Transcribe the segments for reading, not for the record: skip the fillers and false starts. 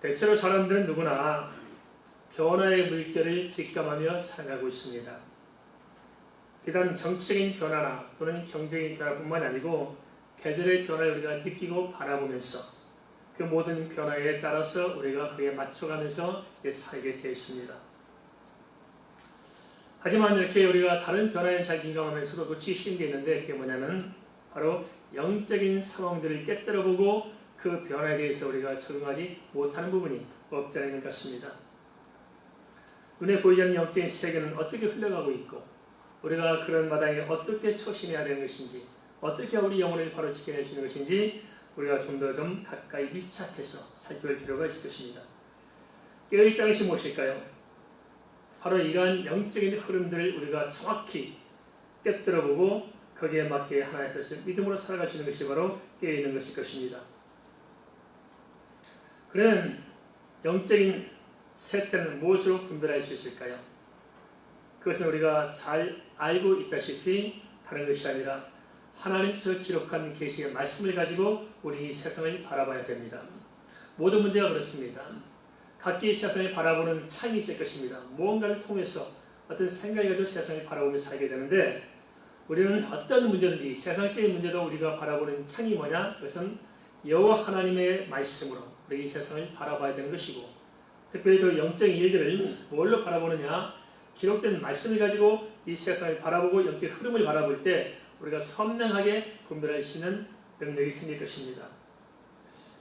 대체로 사람들은 누구나 변화의 물결을 직감하며 살아가고 있습니다. 비단 정치적인 변화나 또는 경제적인 변화뿐만 아니고 계절의 변화를 우리가 느끼고 바라보면서 그 모든 변화에 따라서 우리가 그에 맞춰가면서 살게 되어 있습니다. 하지만 이렇게 우리가 다른 변화에 잘 민감하면서도 놓치기 쉬운 게 있는데 그게 뭐냐면 바로 영적인 상황들을 깨뜨려보고 그 변화에 대해서 우리가 적응하지 못하는 부분이 없지 않은 것 같습니다. 눈에 보이지 않는 영적인 세계는 어떻게 흘러가고 있고 우리가 그런 마당에 어떻게 처신해야 되는 것인지 어떻게 우리 영혼을 바로 지켜낼 수 있는 것인지 우리가 좀 더 좀 가까이 밀착해서 살펴볼 필요가 있을 것입니다. 깨어있다는 것이 무엇일까요? 바로 이러한 영적인 흐름들을 우리가 정확히 깨뜨려보고 거기에 맞게 하나님 앞에서 믿음으로 살아갈 수 있는 것이 바로 깨어있는 것일 것입니다. 그런 영적인 세태는 무엇으로 분별할 수 있을까요? 그것은 우리가 잘 알고 있다시피 다른 것이 아니라 하나님께서 기록한 계시의 말씀을 가지고 우리 이 세상을 바라봐야 됩니다. 모든 문제가 그렇습니다. 각기 세상을 바라보는 창이 있을 것입니다. 무언가를 통해서 어떤 생각을 가지고 세상을 바라보며 살게 되는데 우리는 어떤 문제든지 세상적인 문제도 우리가 바라보는 창이 뭐냐? 그것은 여호와 하나님의 말씀으로 우리 이 세상을 바라봐야 되는 것이고 특별히 또 영적인 일들을 뭘로 바라보느냐? 기록된 말씀을 가지고 이 세상을 바라보고 영적 흐름을 바라볼 때 우리가 선명하게 분별할 수 있는 능력이 생길 것입니다.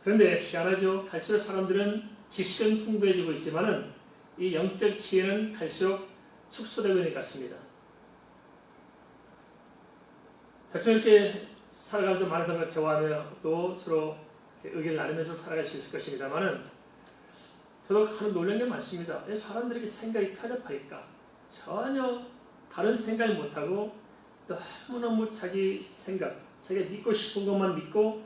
그런데 희한하죠. 갈수록 사람들은 지식은 풍부해지고 있지만은 이 영적 지혜는 갈수록 축소되고 있는 것 같습니다. 대충 이렇게 살아가면서 많은 사람과 대화하며 또 서로 의견을 나누면서 살아갈 수 있을 것입니다만은 저도 하는 놀란 게 많습니다. 왜 사람들에게 생각이 편협할까? 전혀 다른 생각을 못하고 너무너무 자기 생각, 자기가 믿고 싶은 것만 믿고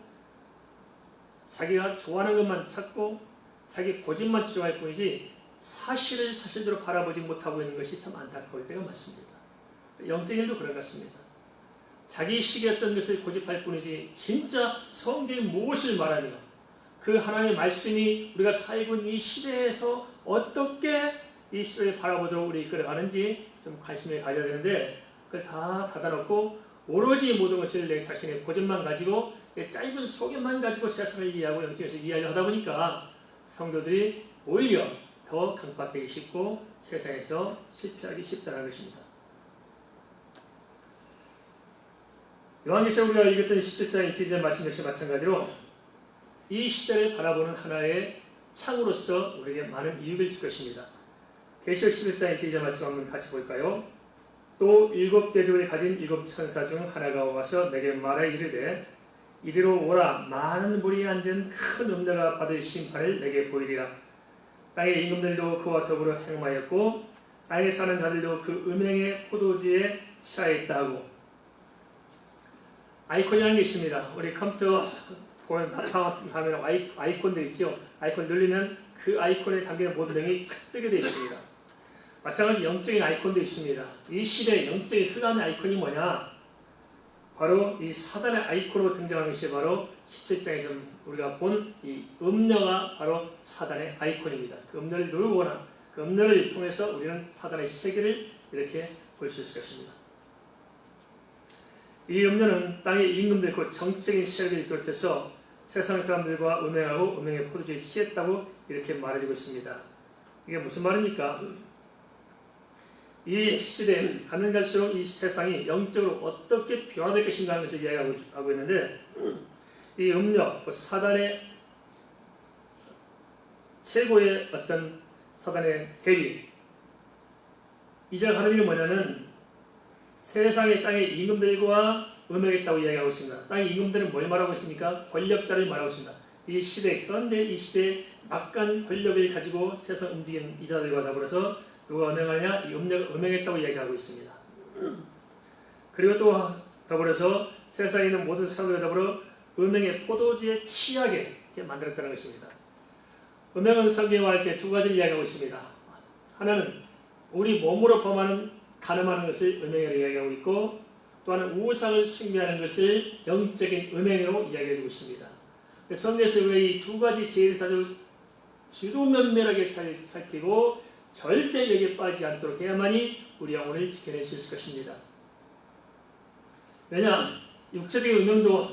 자기가 좋아하는 것만 찾고 자기 고집만 추구할 뿐이지 사실을 사실대로 바라보지 못하고 있는 것이 참 안타까울 때가 많습니다. 영적인 일도 그런 것 같습니다. 자기 식의 것을 고집할 뿐이지 진짜 성경이 무엇을 말하며 그 하나님의 말씀이 우리가 살고 있는 이 시대에서 어떻게 이 시대를 바라보도록 우리 이끌어가는지 좀 관심을 가져야 되는데 그걸 다 닫아놓고 오로지 모든 것을 내 자신의 고집만 가지고 짧은 소견만 가지고 세상을 이해하고 영적에서 이해하려 하다 보니까 성도들이 오히려 더 강박하기 쉽고 세상에서 실패하기 쉽다는 것입니다. 요한계시록 우리가 읽었던 17장 1절 말씀 역시 마찬가지로 이 시대를 바라보는 하나의 창으로서 우리에게 많은 이익을 줄 것입니다. 계시록 11장 1절 말씀 한번 같이 볼까요? 또 7 대접을 가진 7 천사 중 하나가 와서 내게 말하 이르되 이리로 오라. 많은 무리에 앉은 큰 음녀가 받을 심판을 내게 보이리라. 땅의 임금들도 그와 더불어 행하였고 땅에 사는 자들도 그 음행의 포도주에 취하였다 하고 아이콘이라는 게 있습니다. 우리 컴퓨터 보면 하면 아이콘들 있죠. 아이콘 누르면 그 아이콘에 담기는 모든 내용이 뜨게 되어 있습니다. 마찬가지로 영적인 아이콘도 있습니다. 이 시대의 영적인 흑암의 아이콘이 뭐냐? 바로 이 사단의 아이콘으로 등장하는 것이 바로 17장에서 우리가 본 이 음녀가 바로 사단의 아이콘입니다. 그 음녀를 누르거나 그 음녀를 통해서 우리는 사단의 세계를 이렇게 볼 수 있을 것입니다. 이 음녀는 땅의 임금들 곧 정적인 세력을 비롯해서 세상 사람들과 음행하고 음행의 포도주에 취했다고 이렇게 말해주고 있습니다. 이게 무슨 말입니까? 이 시대에 가면 갈수록 이 세상이 영적으로 어떻게 변화될 것인가 하는 것을 이야기하고 있는데 이 음력, 사단의 최고의 어떤 사단의 대리 이제 하는 일이 뭐냐면 세상의 땅의 임금들과 음행했다고 이야기하고 있습니다. 땅의 임금들은 뭘 말하고 있습니까? 권력자를 말하고 있습니다. 이 시대, 현대 이 시대에 막강한 권력을 가지고 세상 움직이는 이자들과 더불어서 누가 음행하냐? 이 음행했다고 이야기하고 있습니다. 그리고 또 더불어서 세상에 있는 모든 사람들과 더불어 음행의 포도주에 취하게 이렇게 만들었다는 것입니다. 음행은 성경에 와 이렇게 두 가지를 이야기하고 있습니다. 하나는 우리 몸으로 범하는 간음하는 것을 음행으로 이야기하고 있고 또 하나는 우상을 숭배하는 것을 영적인 음행으로 이야기해주고 있습니다. 성경에서 왜 이 두 가지 제일사를 주도면밀하게 잘 살피고 절대 여기에 빠지지 않도록 해야만이 우리 영혼을 지켜낼 수 있을 것입니다. 왜냐? 육체적인 음행도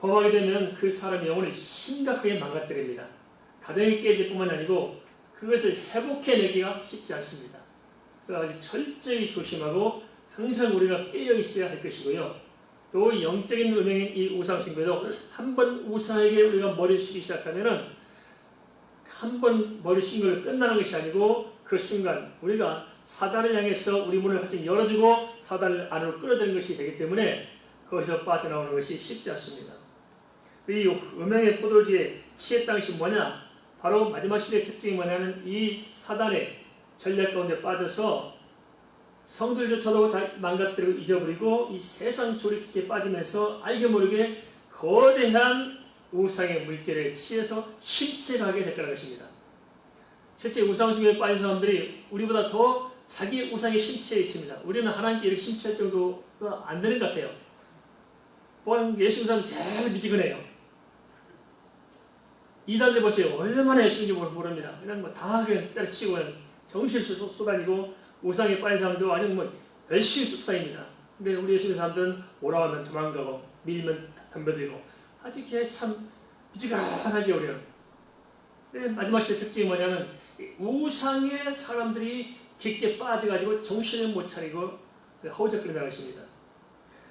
범하게 되면 그 사람의 영혼을 심각하게 망가뜨립니다. 가정이 깨질 뿐만 아니고 그것을 회복해내기가 쉽지 않습니다. 그래서 아주 철저히 조심하고 항상 우리가 깨어 있어야 할 것이고요. 또 영적인 음행인 이 우상숭배도 한번 우상에게 우리가 머리를 숙이기 시작하면은 한번 머리 숙인 걸로 끝나는 것이 아니고 그 순간 우리가 사단을 향해서 우리 문을 활짝 열어주고 사단을 안으로 끌어들이는 것이 되기 때문에 거기서 빠져나오는 것이 쉽지 않습니다. 이 음행의 포도주에 취했다는 것이 뭐냐? 바로 마지막 시대의 특징이 뭐냐면 이 사단의 전략 가운데 빠져서 성들조차도 다 망가뜨리고 잊어버리고 이 세상 조리 깊게 빠지면서 알게 모르게 거대한 우상의 물결에 취해서 심취하게 될 거라는 것입니다. 실제 우상숭배에 빠진 사람들이 우리보다 더 자기 우상에 심취해 있습니다. 우리는 하나님께 이렇게 심취할 정도가 안 되는 것 같아요. 또한 예수 믿는 사람 제일 미지근해요. 이단들 보세요. 얼마나 열심히 모릅니다. 그냥 뭐 다 그냥 때려치고 정신을 쏟아내고 우상에 빠진 사람도 아주 뭐 열심히 쫓아다닙니다. 근데 우리 예수 믿는 사람들은 오라고 하면 도망가고 밀면 덤벼들고 아주 그냥 참 미지근하지 우리는. 근데 마지막 시대 특징이 뭐냐면 우상에 사람들이 깊게 빠져가지고 정신을 못 차리고 허우적거린다는 것입니다.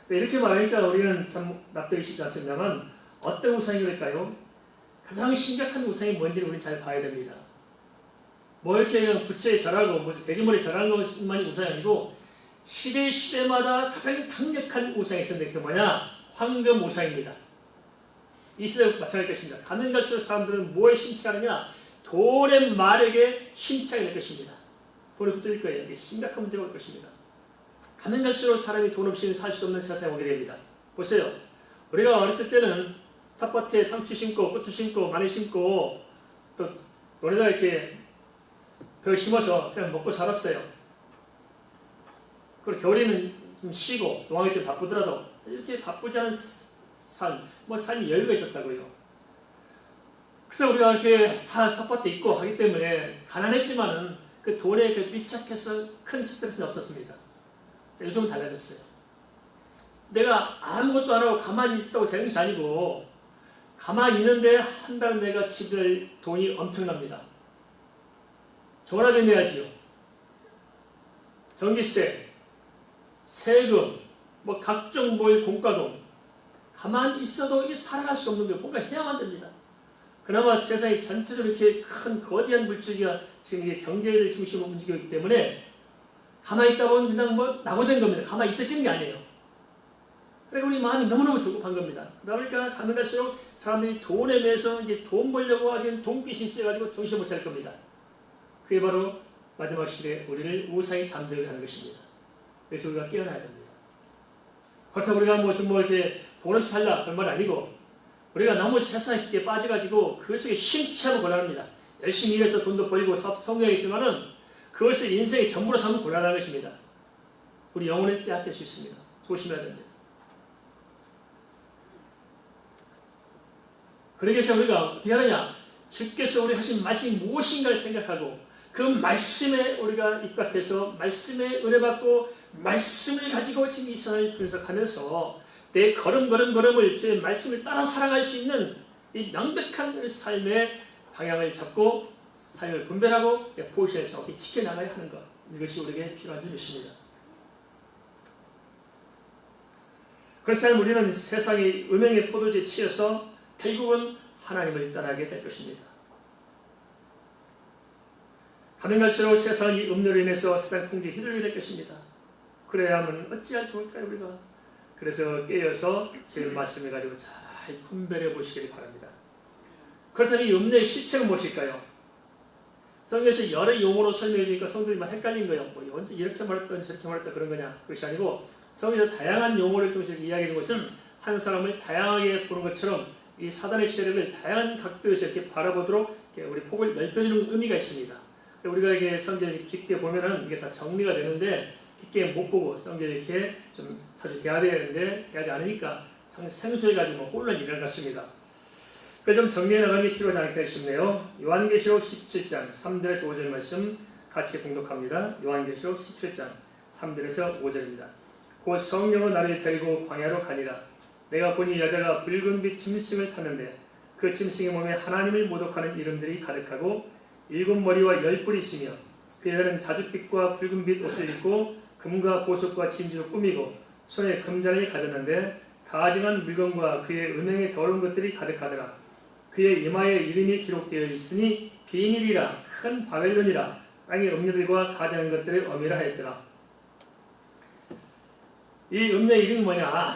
이렇게 말하니까 우리는 참 납득이 쉽지 않습니다만 어떤 우상이 그럴까요? 가장 심각한 우상이 뭔지를 우리는 잘 봐야 됩니다. 뭐 이렇게 그냥 부처에 절하고 무슨 돼지머리에 절하는 것만이 우상이 아니고 시대마다 가장 강력한 우상이 있었는데 그게 뭐냐? 황금 우상입니다. 이 시대도 마찬가지일 것입니다. 가면 갈수록 사람들은 뭐에 심취하느냐? 돈의 말에게 심취하게 될 것입니다. 돈이 붙들 거예요. 이게 심각한 문제가 올 것입니다. 가면 갈수록 사람이 돈 없이는 살 수 없는 세상에 오게 됩니다. 보세요. 우리가 어렸을 때는 텃밭에 상추 심고 고추 심고 마늘 심고 또 논에다 이렇게 벼 심어서 그냥 먹고 살았어요. 그리고 겨울에는 좀 쉬고 농학일 때 바쁘더라도 이렇게 바쁘지 않은 삶이 여유가 있었다고요. 그래서 우리가 이렇게 다 텃밭에 있고 하기 때문에 가난했지만은 그 돈에 밀착해서 큰 스트레스는 없었습니다. 요즘은 달라졌어요. 내가 아무것도 안 하고 가만히 있었다고 되는 것이 아니고 가만히 있는데 한 달 내가 지불할 돈이 엄청납니다. 전화비 내야지요. 전기세, 세금, 뭐 각종 공과금. 가만히 있어도 이 살아갈 수 없는 거예요. 뭔가 해야만 됩니다. 그나마 세상이 전체적으로 이렇게 큰 거대한 물줄기가 지금 이게 경제를 중심으로 움직이고 있기 때문에 가만히 있다 보면 그냥 뭐 낙오된 겁니다. 가만히 있어지는 게 아니에요. 그러니까 우리 마음이 너무너무 조급한 겁니다. 그러니까 가면 갈수록 사람들이 돈에 대해서 이제 돈 벌려고 아주 돈귀신 쓰여가지고 정신 못 차릴 겁니다. 그게 바로 마지막 시대에 우리를 우상에 잠들게 하는 것입니다. 그래서 우리가 깨어나야 됩니다. 그렇다고 우리가 무슨 이렇게 돈 없이 살라 그런 말 아니고 우리가 너무 세상에 깊게 빠져가지고 그 속에 심취하고 곤란합니다. 열심히 일해서 돈도 벌고 성공하겠지만은 그것을 인생의 전부로 삼으면 곤란한 것입니다. 우리 영혼을 빼앗길 수 있습니다. 조심해야 됩니다. 그러기 위해서 우리가 어떻게 하느냐? 주께서 우리 하신 말씀이 무엇인가를 생각하고 그 말씀에 우리가 입각해서 말씀에 은혜 받고 말씀을 가지고 지금 이 세상을 분석하면서 내 걸음을 주의 말씀을 따라 살아갈 수 있는 이 명백한 삶의 방향을 잡고 삶을 분별하고 포지션을 정확히 지켜나가야 하는 것. 이것이 우리에게 필요한 줄 믿습니다. 그렇지 않으면 우리는 세상의 음행의 포도주에 취해서 결국은 하나님을 떠나게 될 것입니다. 가면 갈수록 세상은 이 음료로 인해서 세상 풍조에 휘둘리게 될 것입니다. 그래야 하면 어찌할 좋을까요 우리가? 그래서 깨어서 제 말씀을 가지고 잘 분별해 보시길 바랍니다. 그렇다면 이 음료의 실체는 무엇일까요? 성경에서 여러 용어로 설명해 주니까 성도들이 막 헷갈린 거예요. 뭐 언제 이렇게 말했던 저렇게 말했다 그런 거냐? 그것이 아니고 성경에서 다양한 용어를 통해서 이야기해 준 것은 한 사람을 다양하게 보는 것처럼 이 사단의 세력을 다양한 각도에서 이렇게 바라보도록 이렇게 우리 폭을 넓혀주는 의미가 있습니다. 우리가 이게 성경을 깊게 보면은 이게 다 정리가 되는데 깊게 못 보고 성경을 이렇게 좀 자주 대야 되는데 대하지 않으니까 참 생소해가지고 혼란이 일어날 것 같습니다. 그걸 좀 정리해 나가는 게 필요하지 않을까 싶네요. 요한계시록 17장 3절에서 5절 말씀 같이 공독합니다. 요한계시록 17장 3절에서 5절입니다. 곧 성령은 나를 데리고 광야로 가니라. 내가 보니 여자가 붉은빛 짐승을 탔는데 그 짐승의 몸에 하나님을 모독하는 이름들이 가득하고 7머리와 10뿔이 있으며 그 여자는 자줏빛과 붉은빛 옷을 입고 금과 보석과 진주로 꾸미고 손에 금잔을 가졌는데 가증한 물건과 그의 은행에 더러운 것들이 가득하더라. 그의 이마에 이름이 기록되어 있으니 비밀이라 큰 바벨론이라 땅의 음녀들과 가증한 것들을 어미라 하였더라. 이 음녀 이름이 뭐냐?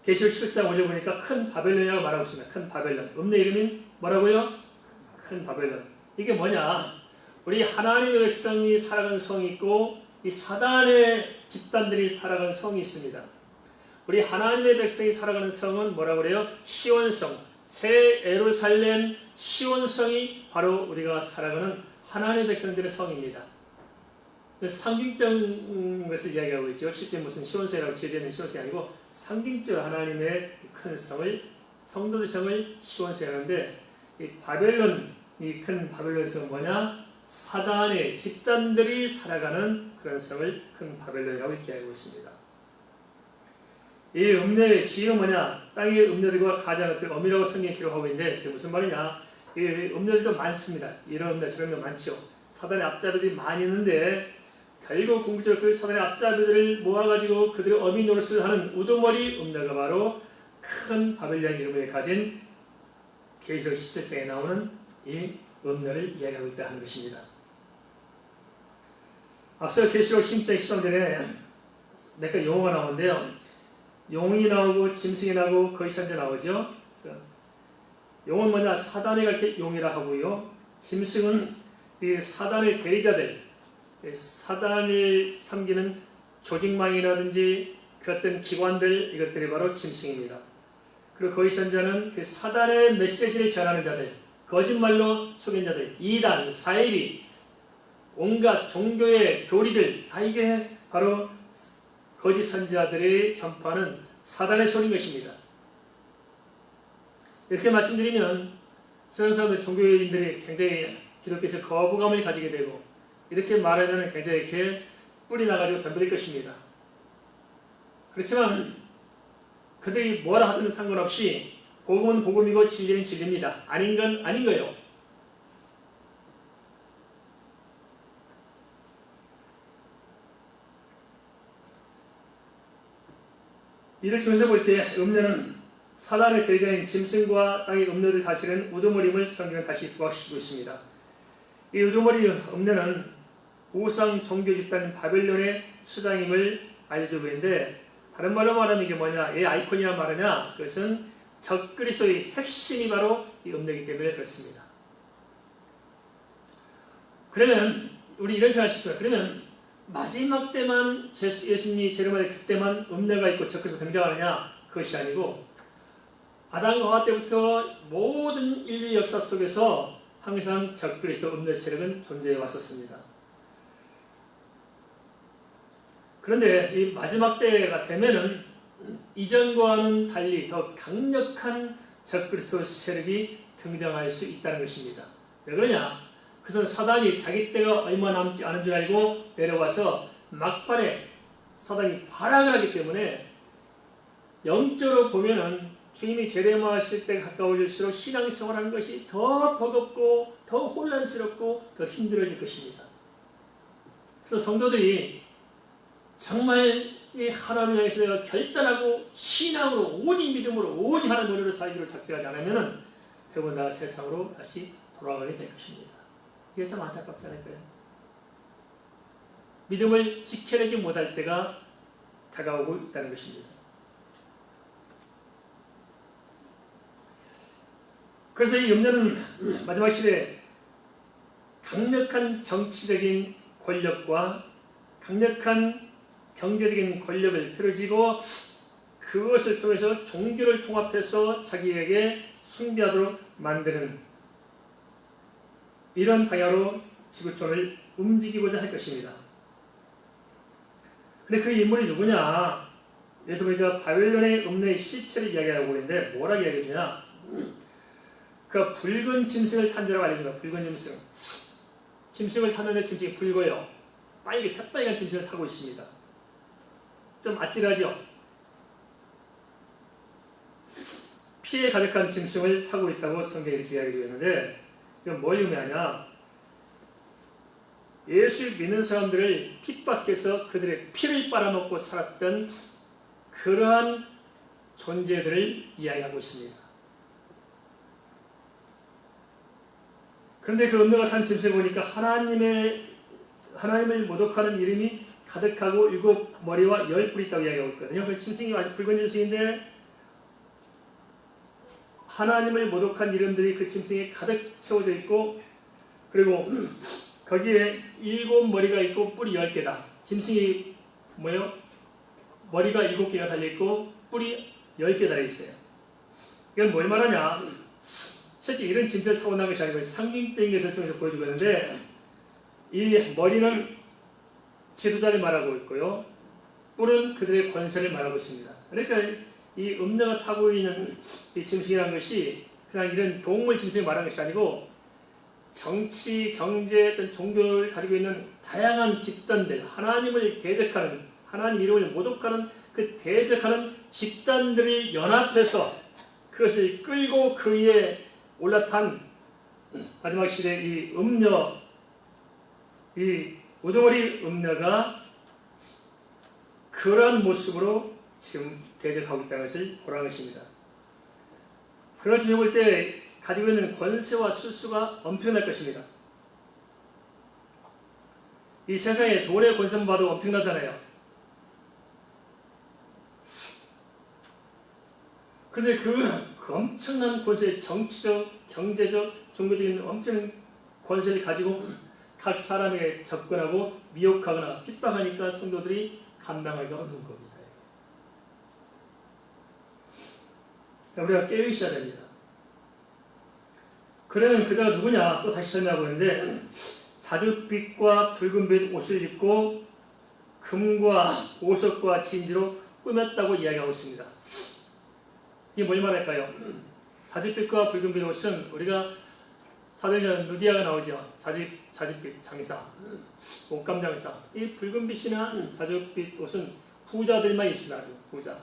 계시록 17장 5절 보니까 큰 바벨론이라고 말하고 있습니다. 큰 바벨론. 음녀 이름이 뭐라고요? 큰 바벨론. 이게 뭐냐? 우리 하나님의 백성이 살아가는 성이 있고 이 사단의 집단들이 살아가는 성이 있습니다. 우리 하나님의 백성이 살아가는 성은 뭐라고 그래요? 시온성, 새 예루살렘 시온성이 바로 우리가 살아가는 하나님의 백성들의 성입니다. 상징적인 것을 이야기하고 있죠. 실제 무슨 시온성이라고 지어지는 시온성이 아니고 상징적 하나님의 큰 성을, 성도의 성을 시온성이 하는데 이 바벨론, 이 큰 바벨론 성은 뭐냐? 사단의 집단들이 살아가는 그런 성을 큰 바벨론이라고 이야기하고 있습니다. 이 음녀의 지위가 뭐냐? 땅의 음녀들과 가증한 것들 어미라고 성경에 기록하고 있는데 그게 무슨 말이냐? 이 음녀들도 많습니다. 이런 음녀 저런 음녀 많죠. 사단의 앞잡이들이 많이 있는데 결국 궁극적으로 그 사단의 앞잡이들을 모아가지고 그들의 어미 노릇을 하는 우두머리 음녀가 바로 큰 바벨론 이름을 가진 계시록 17장에 나오는 이 음녀를 이야기하고 있다 하는 것입니다. 앞서 계시록 10장 13절에 몇 가지 용어가 나오는데요. 용이 나오고 짐승이 나오고 거의 선제 나오죠. 용은 뭐냐? 사단이 갈때 용이라 하고요. 짐승은 이 사단의 대리자들, 사단을 섬기는 조직망이라든지 그 어떤 기관들, 이것들이 바로 짐승입니다. 그리고 거의 선자는 그 사단의 메시지를 전하는 자들, 거짓말로 속인 자들, 이단, 사이비, 온갖 종교의 교리들, 다 이게 바로 거짓 선지자들이 전파하는 사단의 소리인 것입니다. 이렇게 말씀드리면 세상 사람들, 종교인들이 굉장히 기독교에서 거부감을 가지게 되고 이렇게 말하면 굉장히 이렇게 뿔이 나가지고 덤벼들 것입니다. 그렇지만 그들이 뭐라 하든 상관없이 복음은 복음이고 진리는 진리입니다. 아닌 건 아닌 거예요. 이들 통해서 볼 때 음녀는 사단의 대장인 짐승과 땅의 음녀를 다스리는 우두머리임을 성경은 다시 부각시키고 있습니다. 이 우두머리 음녀는 우상 종교 집단 바벨론의 수장임을 알려주고 있는데 다른 말로 말하면 이게 뭐냐? 이 아이콘이란 말이냐? 그것은 적그리스도의 핵심이 바로 이 음녀이기 때문에 그렇습니다. 그러면 우리 이런 생각을 했어요. 그러면 마지막 때만 예수님이 재림할 그때만 음녀가 있고 적그리스도 등장하느냐? 그것이 아니고 아담과 하와 때부터 모든 인류 역사 속에서 항상 적그리스도 음녀 세력은 존재해 왔었습니다. 그런데 이 마지막 때가 되면은 이전과는 달리 더 강력한 적그리스도 세력이 등장할 수 있다는 것입니다. 왜 그러냐? 그래서 사단이 자기 때가 얼마 남지 않은 줄 알고 내려와서 막판에 사단이 발악을 하기 때문에 영적으로 보면은 주님이 재림하실 때 가까워질수록 신앙생활하는 것이 더 버겁고 더 혼란스럽고 더 힘들어질 것입니다. 그래서 성도들이 정말 이 하나님을 향해서 내가 결단하고 신앙으로 오직 믿음으로 오직 하나님 은혜로 살기로 작정하지 않으면 대부분 다 세상으로 다시 돌아가게 될 것입니다. 이게 참 안타깝지 않을까요? 믿음을 지켜내지 못할 때가 다가오고 있다는 것입니다. 그래서 이 음녀는 마지막 시대에 강력한 정치적인 권력과 강력한 경제적인 권력을 들어지고 그것을 통해서 종교를 통합해서 자기에게 숭배하도록 만드는 이런 방향으로 지구촌을 움직이고자 할 것입니다. 근데 그 인물이 누구냐? 여기서 보니까 바벨론의 음녀의 시체를 이야기하고 있는데 뭐라 이야기해 주냐? 그 붉은 짐승을 탄 자라고 알려줍니다. 붉은 짐승. 짐승을 탔는데 짐승이 붉어요. 빨개, 새빨간 짐승을 타고 있습니다. 좀 아찔하죠? 피에 가득한 짐승을 타고 있다고 성경이 이렇게 이야기하고 있는데 이건 뭘 의미하냐? 예수 믿는 사람들을 핍박해서 그들의 피를 빨아먹고 살았던 그러한 존재들을 이야기하고 있습니다. 그런데 그 음녀가 탄 짐승을 보니까 하나님을 모독하는 이름이 가득하고 7머리와 10뿔이 있다고 이야기하고 있거든요. 그 짐승이 아주 붉은 짐승인데 하나님을 모독한 이름들이 그 짐승에 가득 채워져 있고 그리고 거기에 7머리가 있고 뿔이 10개다. 짐승이 뭐예요? 머리가 7개가 달려있고 뿔이 10개 달려있어요. 이건 뭘 말하냐? 실제 이런 짐승을 타고 나간 것이 아니고 상징적인 것을 통해서 보여주고 있는데 이 머리는 지도자를 말하고 있고요. 뿔은 그들의 권세를 말하고 있습니다. 그러니까 이 음녀가 타고 있는 이 짐승이라는 것이 그냥 이런 동물 짐승을 말하는 것이 아니고 정치, 경제, 어떤 종교를 가지고 있는 다양한 집단들, 하나님을 대적하는, 하나님 이름을 모독하는 그 대적하는 집단들이 연합해서 그것을 끌고 그 위에 올라탄 마지막 시대 이 음녀, 이 우두머리 음녀가 그러한 모습으로 지금 대적하고 있다는 것을 보라는 것입니다. 그런 주님 볼 때 가지고 있는 권세와 술수가 엄청날 것입니다. 이 세상에 돈의 권세만 봐도 엄청나잖아요. 그런데 그 엄청난 권세, 정치적, 경제적, 종교적인 엄청난 권세를 가지고 각 사람에게 접근하고 미혹하거나 핍박하니까 성도들이 감당하기가 어려운 겁니다. 우리가 깨어 있어야 됩니다. 그러면 그자가 누구냐? 또 다시 설명하고 있는데 자줏빛과 붉은빛 옷을 입고 금과 보석과 진지로 꾸몄다고 이야기하고 있습니다. 이게 뭘 말할까요? 자줏빛과 붉은빛 옷은 우리가 사도행전 누디아가 나오죠. 자줏빛 장사, 옷감 장사. 이 붉은빛이나 자줏빛 옷은 부자들만 입습니다. 아주 부자.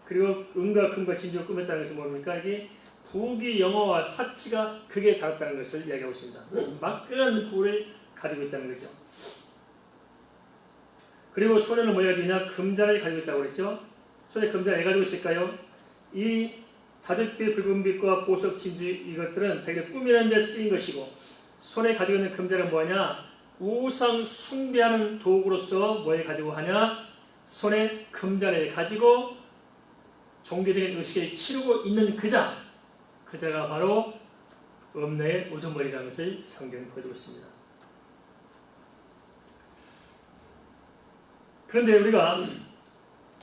그리고 은과 금과 진주로 꾸몄다는 것은 뭡니까? 이게 부귀 영화와 사치가 극에 달했다는 것을 이야기하고 있습니다. 막강한 부를 가지고 있다는 거죠. 그리고 손에는 뭐 가지고 있냐? 금잔을 가지고 있다고 그랬죠. 손에 금잔을 왜 가지고 있을까요? 이 자줏빛, 붉은빛과 보석, 진주 이것들은 자기가 꾸미는 데 쓰인 것이고 손에 가지고 있는 금잔은 뭐하냐? 우상 숭배하는 도구로서 뭘 가지고 하냐? 손에 금잔을 가지고 종교적인 의식을 치르고 있는 그자가 바로 음녀의 우두머리라는 것을 성경이 보여주고 있습니다. 그런데 우리가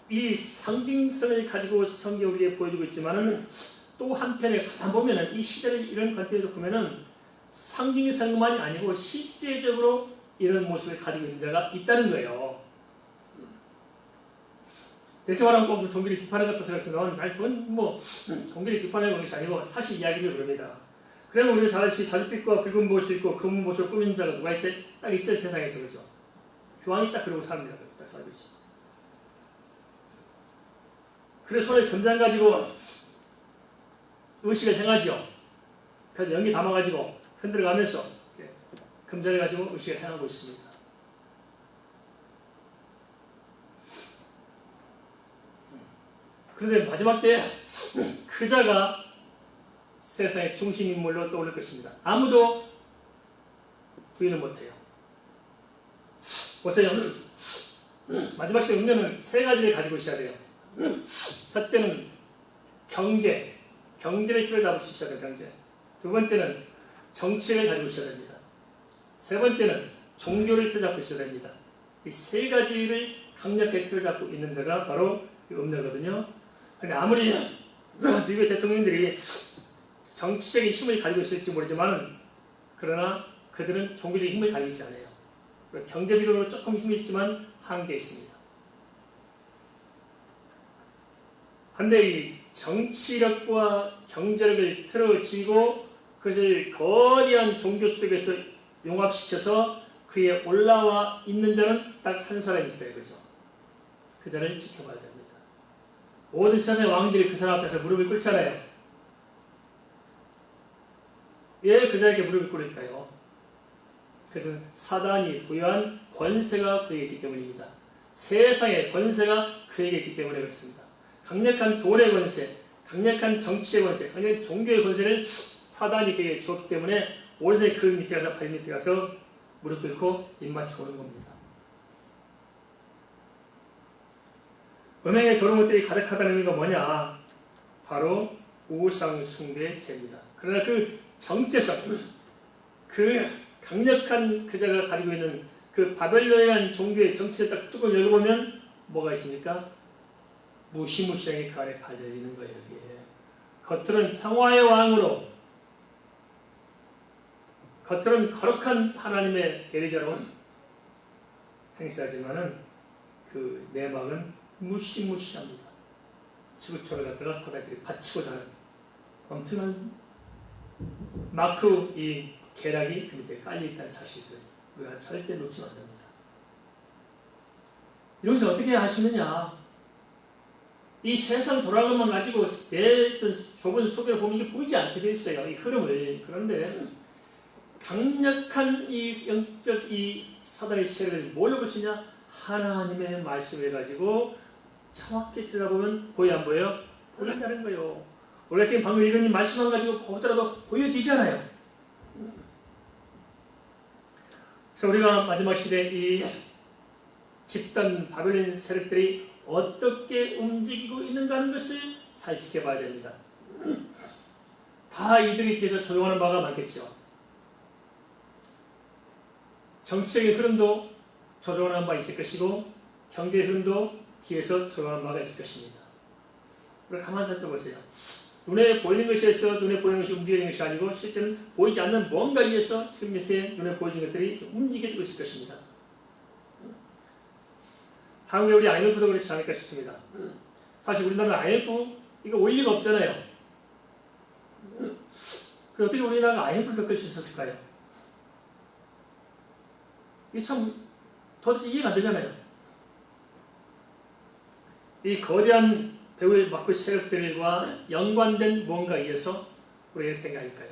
이 상징성을 가지고 성경이 우리에게 보여주고 있지만은 또 한편에 가만 보면은 이 시대를 이런 관점에서 보면은 상징성만이 아니고 실제적으로 이런 모습을 가지고 있는 자가 있다는 거예요. 이렇게 말하면 꼭 종교를 비판하는 것 같아서 그건 뭐 종교를 비판하는 것이 아니고 사실 이야기를 그럽니다. 그러면 우리가 잘 아시기 자줏빛과 붉은 옷을 입고 금은 옷을 꾸민 자가 누가 있어요? 딱 있어요, 세상에서. 그죠? 교황이 딱 그러고 삽니다. 딱 살고 있어. 그래서 손에 금잔 가지고 의식을 행하죠. 그래서 연기 담아가지고 흔들어가면서 금잔을 가지고 의식을 행하고 있습니다. 그런데 마지막 때 그자가 세상의 중심인물로 떠오를 것입니다. 아무도 부인을 못해요. 보세요. 마지막 시대 음료는 세 가지를 가지고 있어야 돼요. 첫째는 경제를 틀을 잡을 수 있어야 돼요. 경제. 두 번째는 정치를 가지고 있어야 됩니다. 세 번째는 종교를 틀을 잡고 있어야 됩니다. 이 세 가지를 강력하게 틀을 잡고 있는 자가 바로 음료거든요. 아무리 미국의 대통령들이 정치적인 힘을 가지고 있을지 모르지만 그러나 그들은 종교적인 힘을 가지고 있지 않아요. 경제적으로 조금 힘이 있지만 한계 있습니다. 근데 이 정치력과 경제력을 틀어지고 그것을 거대한 종교 속에서 융합시켜서 그에 올라와 있는 자는 딱 한 사람이 있어요. 그죠? 그 자를 지켜봐야 됩니다. 모든 세상의 왕들이 그 사람 앞에서 무릎을 꿇잖아요. 왜 그 자에게 무릎을 꿇을까요? 그것은 사단이 부여한 권세가 그에게 있기 때문입니다. 세상의 권세가 그에게 있기 때문에 그렇습니다. 강력한 돈의 권세, 강력한 정치의 권세, 강력한 종교의 권세를 사단이 그에게 주었기 때문에 오른손에 그 밑에 가서 발 밑에 가서 무릎 꿇고 입 맞춰 오는 겁니다. 은행에 저런 것들이 가득하다는 의미가 뭐냐? 바로 우상 숭배의 죄입니다. 그러나 그 정체성, 그 강력한 그자가 가지고 있는 그 바벨론이라는 종교의 정체를 딱 뚜껑 열어보면 뭐가 있습니까? 무시무시하게 그 안에 발려있는 거예요. 여기에. 겉으로는 평화의 왕으로, 겉으로는 거룩한 하나님의 대리자로 행세하지만은 그 내막은 무시무시합니다. 지구촌을 갖다가 사람들이 바치고자 하는 엄청난 마크 이 계략이 그 밑에 깔려있다는 사실을 우리가 절대 놓치면 안 됩니다. 이것을 어떻게 하시느냐? 이 세상 돌아가만 가지고 내 어떤 좁은 속에 보면 이게 보이지 않게 되어 있어요. 이 흐름을. 그런데 강력한 이 영적 이 사단의 세력을 뭘로 볼 수 있냐? 하나님의 말씀을 가지고 정확히 들여다보면 보여 안 보여요? 보인다는 거예요. 우리가 지금 방금 읽은 이 말씀만 가지고 보더라도 보여지잖아요. 그래서 우리가 마지막 시대에 이 집단 바벨론 세력들이 어떻게 움직이고 있는가 하는 것을 잘 지켜봐야 됩니다. 다 이들이 뒤에서 조종하는 바가 많겠죠. 정치적인 흐름도 조종하는 바 있을 것이고 경제 흐름도 뒤에서 조종하는 바가 있을 것입니다. 우리가 가만히 살펴보세요. 눈에 보이는 것에서 눈에 보이는 것이 움직이는 것이 아니고 실제는 보이지 않는 뭔가 위에서 지금 이렇게 눈에 보이는 것들이 움직여지고 있을 것입니다. 한국에 우리 IMF도 그렇지 않을까 싶습니다. 사실 우리나라 IMF 이거 올 리가 없잖아요. 그럼 어떻게 우리나라가 IMF를 겪을 수 있었을까요? 이게 참 도대체 이해가 안 되잖아요. 이 거대한 배후의 마크 세력들과 연관된 뭔가에 의해서 우리가 이렇게 된 게 아닐까요?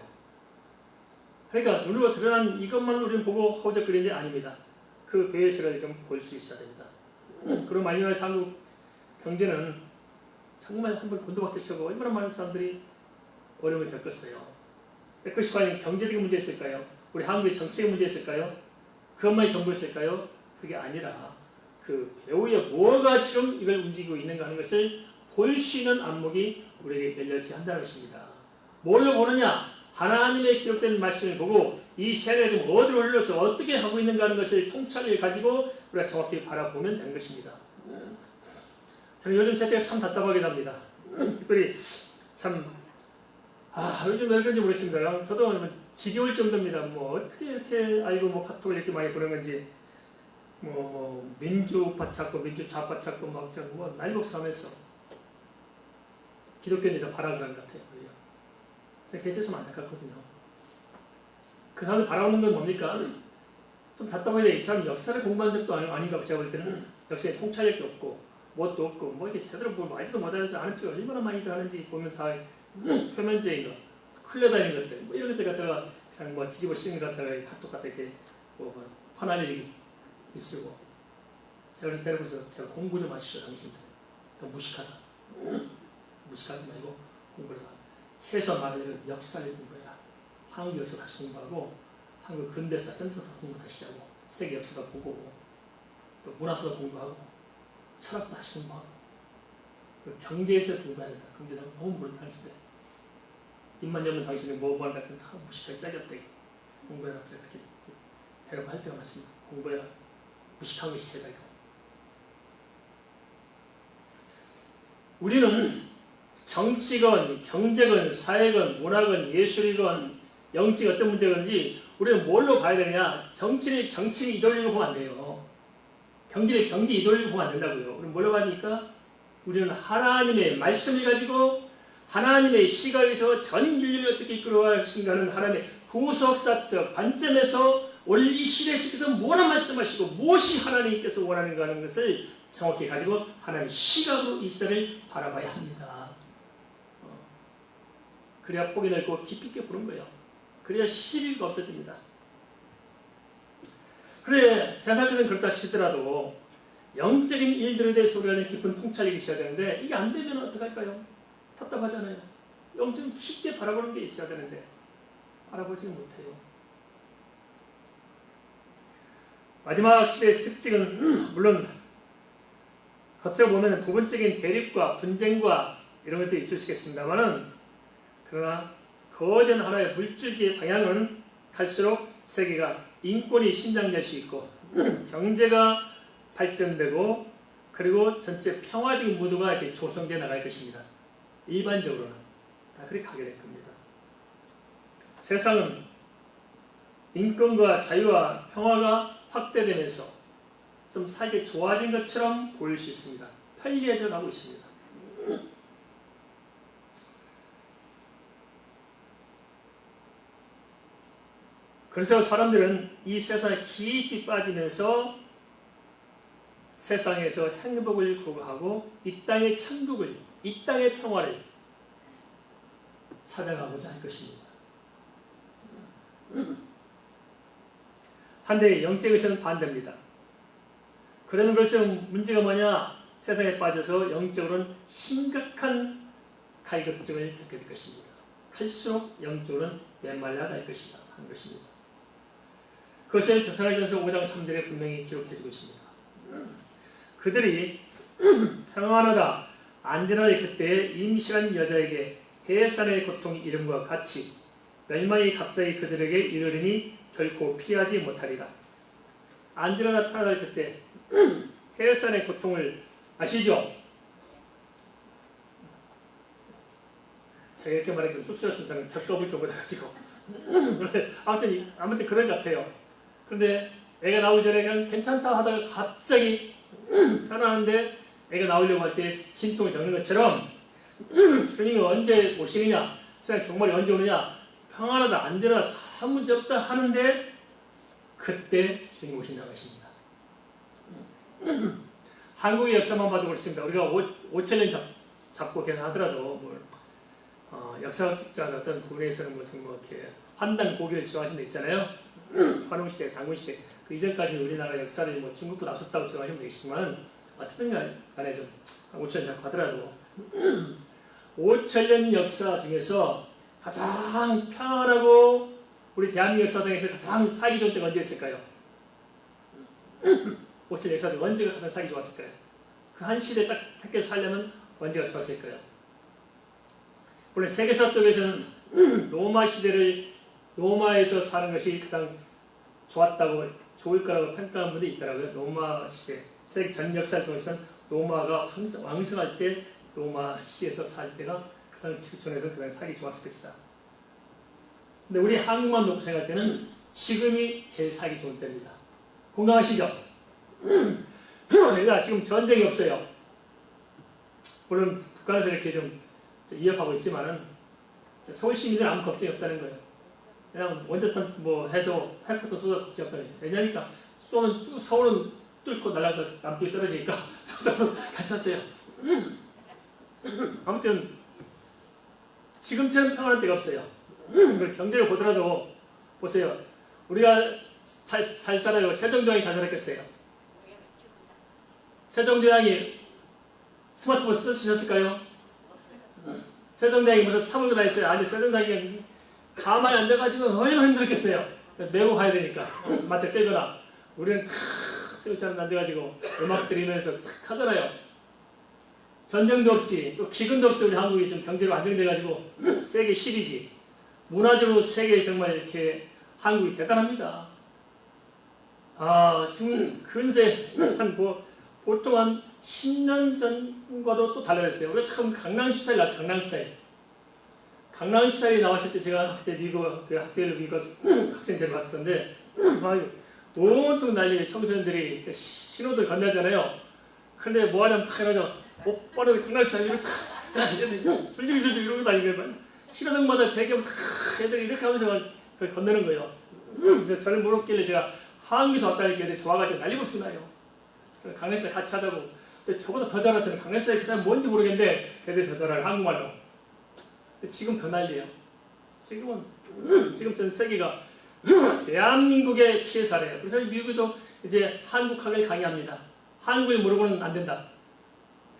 그러니까 눈으로 드러난 이것만 우리는 보고 허우적거리는 게 아닙니다. 그 배후의 세력을 좀 볼 수 있어야 됩니다. 그런 말미암아서 한국 경제는 정말 한번 곤두박질 치고 얼마나 많은 사람들이 어려움을 겪었어요. 그것이 과연 경제적인 문제였을까요? 우리 한국의 정치적 문제였을까요? 그것만이 전부였을까요? 그게 아니라 그 배후에 뭐가 지금 이걸 움직이고 있는가 하는 것을 볼 수 있는 안목이 우리에게 열려져야 한다는 것입니다. 뭘로 보느냐? 하나님의 기록된 말씀을 보고 이 세계가 좀 어디로 흘러서 어떻게 하고 있는가 하는 것을 통찰을 가지고 우리가 정확히 바라보면 되는 것입니다. 저는 요즘 세대가 참 답답하게 합니다. 특별히 참 요즘 왜 그런지 모르겠습니다. 저도 지겨울 정도입니다. 뭐 어떻게 이렇게 알고 뭐 카톡을 이렇게 많이 보는 건지 뭐 민주파 찾고 민주좌파 찾고 막 뭐 날법사하면서 기독교인이 더 바라보는 것 같아요. 제가 개인적으로 좀 안타깝거든요. 그 사람들 바라보는 건 뭡니까? 좀 답답하게 이 사람 역사를 공부한 적도 아닌가 제가 볼 때는 역사에 통찰력도 없고 뭣도 없고 뭐 이렇게 제대로 뭘 알지도 못하면서 아는 척 얼마나 많이 하는지 보면 다 표면적인 거, 흘려다니는 것들 뭐 이런 것들 갖다가 그냥 뭐 뒤집어 씌는 것 갖다가 카톡 갖다 이렇게 뭐 화날 일이 쓰고 제가 그래서 데려가서 제가 공부 좀 하시죠 당신들. 더 무식하다. 무식하지 말고 공부를 하라. 최소한 말하자면 역사를 공부해라. 한국 역사 다시 공부하고 한국 근대사, 현대사 공부 다시 하고 세계 역사도 보고 또 문화사도 공부하고 철학도 다시 공부하고 경제에서 공부해야 된다. 경제는 너무 모르는 당신들. 입만 열면 당신은 뭐할 같은 다 무식하게 짜겼대. 공부해라. 제가 그렇게 대라고 할 때가 많습니다. 공부해라. 무식한 것이 제가이고. 우리는 정치건, 경제건, 사회건, 문화건, 예술이건, 영적 어떤 문제건지 우리는 뭘로 봐야 되냐? 정치를 정치 이데올로기로 보면 안 돼요. 경제를 경제 이데올로기로 보면 안 된다고요. 우리는 뭘로 봐야 되니까? 우리는 하나님의 말씀을 가지고 하나님의 시각에서 전 인류를 어떻게 이끌어가신가는 하나님의 구속사적 관점에서 오늘 이 시대에 주께서 뭐라 말씀하시고 무엇이 하나님께서 원하는가 하는 것을 정확히 가지고 하나님의 시각으로 이 시대를 바라봐야 합니다. 그래야 폭이 넓고 깊이 있게 보는 거예요. 그래야 시비가 없어집니다. 그래 세상에서는 그렇다 치더라도 영적인 일들에 대해서 우리가 깊은 통찰력이 있어야 되는데 이게 안 되면 어떡할까요? 답답하잖아요. 영적인 깊게 바라보는 게 있어야 되는데 바라보지 못해요. 마지막 시대의 특징은 물론 겉으로 보면 부분적인 대립과 분쟁과 이런 것들이 있을 수 있겠습니다만은 그러나 거대한 하나의 물줄기의 방향은 갈수록 세계가 인권이 신장될 수 있고 경제가 발전되고 그리고 전체 평화적인 무드가 이렇게 조성되어 나갈 것입니다. 일반적으로는 다 그렇게 가게 될 겁니다. 세상은 인권과 자유와 평화가 확대되면서 좀 살기 좋아진 것처럼 보일 수 있습니다. 편리해져 가고 있습니다. 그래서 사람들은 이 세상에 깊이 빠지면서 세상에서 행복을 구하고 이 땅의 천국을, 이 땅의 평화를 찾아가고자 할 것입니다. 한데 영적에서는 반대입니다. 그러는 것은 문제가 뭐냐? 세상에 빠져서 영적으로는 심각한 갈급증을 겪게 될 것입니다. 갈수록 영적으로는 메말라 갈 것이다 하는 것입니다. 그것을 데살로니가전서 5장 3절에 분명히 기록해주고 있습니다. 그들이 평안하다 안전하리 그때에 임신한 여자에게 해산의 고통이 이름과 같이 멸망이 갑자기 그들에게 이르리니 결코 피하지 못하리라. 안전하다 편안하리 그때 해산의 고통을 아시죠? 제가 이렇게 말하기 좀 쑥스럽습니다. 격겁을 좀 해가지고 아무튼 그런 것 같아요. 그런데 애가 나오기 전에 그냥 괜찮다 하다가 갑자기 편안한데 애가 나오려고 할 때 진통을 겪는 것처럼 주님이 언제 오시느냐, 세상 종말이 언제 오느냐, 평안하다, 안전하다, 참 문제 없다 하는데 그때 주님이 오신다고 하십니다. 한국의 역사만 봐도 그렇습니다. 우리가 5,000년 잡고 계속 하더라도 역사학자 어떤 부분에서는 무슨 이렇게 환단 고교를 좋아하시는 데 있잖아요. 환웅시대, 당군시대 그 이전까지 우리나라 역사를 중국보다 앞섰다고 주장하시면 되겠지만 어쨌든 간에 좀 5,000년 잡고 하더라도 5,000년 역사 중에서 가장 평안하고 우리 대한민국 역사상에서 가장 살기 좋은 때가 언제 있을까요? 5,000년 역사 중 언제가 가장 살기 좋았을까요? 그 한 시대에 딱 택해서 살려면 언제가 좋았을까요? 물론 세계사 쪽에서는 로마 시대를 로마에서 사는 것이 가장 좋았다고 좋을 거라고 평가한 분들이 있더라고요. 로마 시대 세계 전 역사를 통해서는 로마가 왕성할 때 로마 시에서 살 때가 가장 지구촌에서 가장 살기 좋았을 것이다. 근데 우리 한국만 놓고 생각할 때는 지금이 제일 살기 좋은 때입니다. 공감하시죠? 그러니까 지금 전쟁이 없어요. 물론 북한에서 이렇게 좀 위협하고 있지만은 서울 시민들은 아무 걱정이 없다는 거예요. 그냥 원자탄 해도 핵부터 쏟아 걱정 없다는 거예요. 왜냐니까 쏘면 쭉 서울은 뚫고 날아서 남쪽에 떨어지니까 서울은 괜찮대요. 아무튼 지금처럼 평안한 때가 없어요. 경제를 보더라도 보세요. 우리가 잘 살아요. 세종대왕이 잘 살았겠어요. 세종대왕이 스마트폰 쓰셨을까요? 세종대왕이 무슨 참을고 다녔어요. 아니 세종대왕이 가만히 앉아가지고 얼마나 힘들었겠어요. 메고 가야 되니까 마차 끌거나 우리는 탁 세우처럼 앉아가지고 음악 들으면서 탁 하잖아요. 전쟁도 없지 또 기근도 없어요. 우리 한국이 좀 경제로 안정돼가지고 세계 10위지. 문화적으로 세계에 정말 이렇게 한국이 대단합니다. 지금 근세 보통 한 10년 전과도 또 달라졌어요. 우리가 참 강남스타일 나왔죠. 강남스타일. 강남스타일이 나왔을 때 제가 그때 미국 학교를 미국 학생 데려갔었는데 온통 난리 청소년들이 신호들 건너잖아요. 그런데 뭐 하냐면 탁 해가지고 오빠는 강남에서 이렇게 줄줄줄줄 이러고 다니고 신호등마다 대기하면 다 애들이 이렇게 하면서 그걸 건너는 거예요. 그래서 저를 물었길래 제가 한국에서 왔다니까 애들이 좋아가지고 난리부터 나요. 강남에서 같이 하자고. 근데 저보다 더 잘하는 저는 강남에서 그다음 뭔지 모르겠는데 걔들이 더 잘하는 한국말로. 지금 더 난리예요. 지금 전 세계가 대한민국의 치유사래요. 그래서 미국에도 이제 한국학을 강의합니다. 한국을 모르고는 안 된다.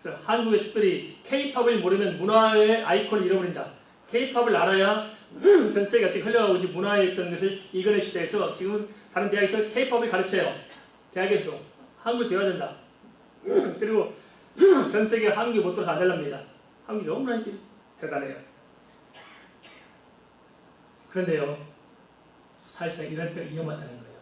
그래서 한국에 특별히 K-팝을 모르면 문화의 아이콘을 잃어버린다. K-팝을 알아야 전 세계가 흘러가고 이제 문화에 있던 것을 이겨낼 시대에서 지금 다른 대학에서 K-팝을 가르쳐요. 대학에서도 한국을 배워야 된다. 그리고 전 세계 한국이 못 들어서 안 될랍니다. 한국이 너무나 대단해요. 그런데요, 사실상 이런 때가 위험하다는 거예요.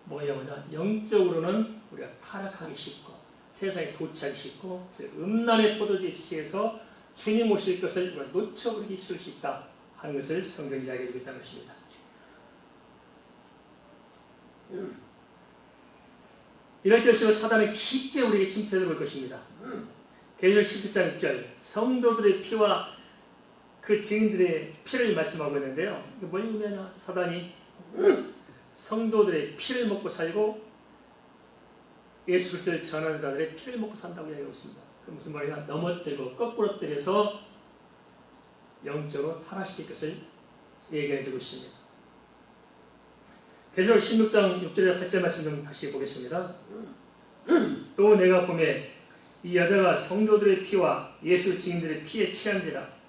뭐가 위험하냐? 영적으로는 우리가 타락하기 쉽고 세상에 도취하기 쉽고 음란의 포도주에 취해서 주님 오실 것을 우리가 놓쳐버리기 쉬울 수 있다 하는 것을 성경이 이야기해주고 있다는 것입니다. 이럴 때일수록 사단은 깊게 우리에게 침투해 들어올 것입니다. 계시록 17장 6절 성도들의 피와 그 증인들의 피를 말씀하고 있는데요. 이게 뭘 의미하냐? 사단이 성도들의 피를 먹고 살고 예수 그리스도를 전하는 자들의 피를 먹고 산다고 이야기하고 있습니다. 그 무슨 말이냐? 넘어뜨리고 거꾸로 때려서 영적으로 타락시킬 것을 얘기해주고 있습니다. 계시록 16장 6절에 8절 말씀 좀 다시 보겠습니다. 또 내가 보매 이 여자가 성도들의 피와 예수 증인들의 피에 취한지라.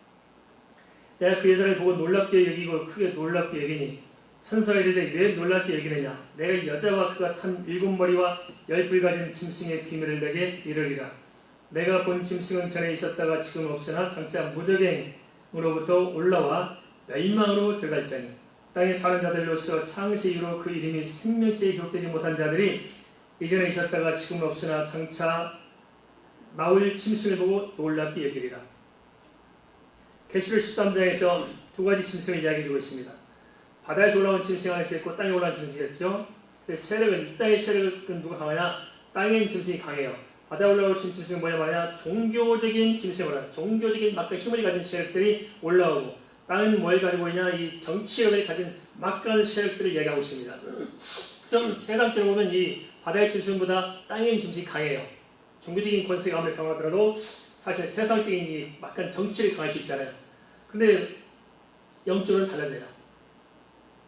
내가 그 여자를 보고 놀랍게 여기고 크게 놀랍게 여기니 천사가 이르되 왜 놀랍게 여기느냐? 내가 이 여자와 그가 탄 7머리와 10뿔 가진 짐승의 비밀을 내게 이르리라. 내가 본 짐승은 전에 있었다가 지금 없으나 장차 무적행으로부터 올라와 멸망으로 들어갈 자니 땅에 사는 자들로서 창세 이후로 그 이름이 생명체에 기록되지 못한 자들이 이전에 있었다가 지금 없으나 장차 나올 짐승을 보고 놀랍게 여기리라. 계시록 13장에서 두 가지 짐승을 이야기해주고 있습니다. 바다에서 올라온 짐승이 하나 있고 땅에 올라온 짐승이었죠. 세력은 이 땅의 세력은 누가 강하냐? 땅에 있는 짐승이 강해요. 바다에 올라오신 짐승은 뭐냐 말이냐? 종교적인 짐승을 종교적인 막과 힘을 가진 세력들이 올라오고 땅은 뭘 가지고 있냐? 이 정치력을 가진 막강한 세력들을 이야기하고 있습니다. 그래서 세상적으로 보면 이 바다의 짐승보다 땅에 있는 짐승이 강해요. 종교적인 권세가 아무리 강하더라도 사실 세상적인 이 막강한 정치력이 강할 수 있잖아요. 근데 영적으로는 달라져요.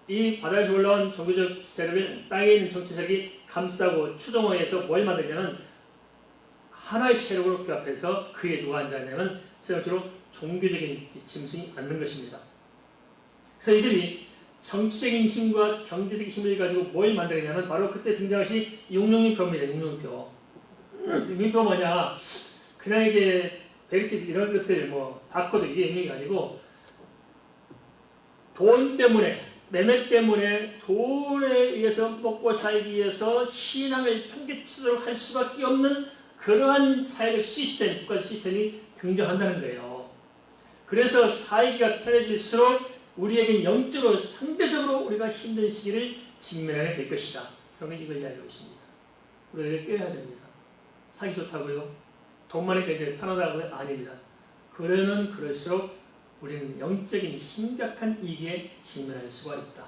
이 바다에서 올라온 종교적 세력을 땅에 있는 정치 세력이 감싸고 추종해서 뭘 만드냐면 하나의 세력으로 규합해서 그에 누가 앉아있냐면 세력적으로 종교적인 짐승이 앉는 것입니다. 그래서 이들이 정치적인 힘과 경제적인 힘을 가지고 뭘 만들었냐면 바로 그때 등장하신 용룡표입니다. 용룡표. 용룡표가 뭐냐? 그냥 이게 베리집 이런 것들 바코드 이게 의미가 아니고 돈 때문에 매매 때문에 돈에 의해서 먹고 살기 위해서 신앙을 편개치도록 할 수밖에 없는 그러한 사회적 시스템, 국가 시스템이 등장한다는 거예요. 그래서 살기가 편해질수록 우리에게 영적으로 상대적으로 우리가 힘든 시기를 직면하게 될 것이다. 성경이 이걸 이야기하고 있습니다. 우리가 이걸 깨야 됩니다. 살기 좋다고요? 돈 많으니까 이제 편하다고요? 아닙니다. 그러면 그럴수록 우리는 영적인 심각한 위기에 직면할 수가 있다.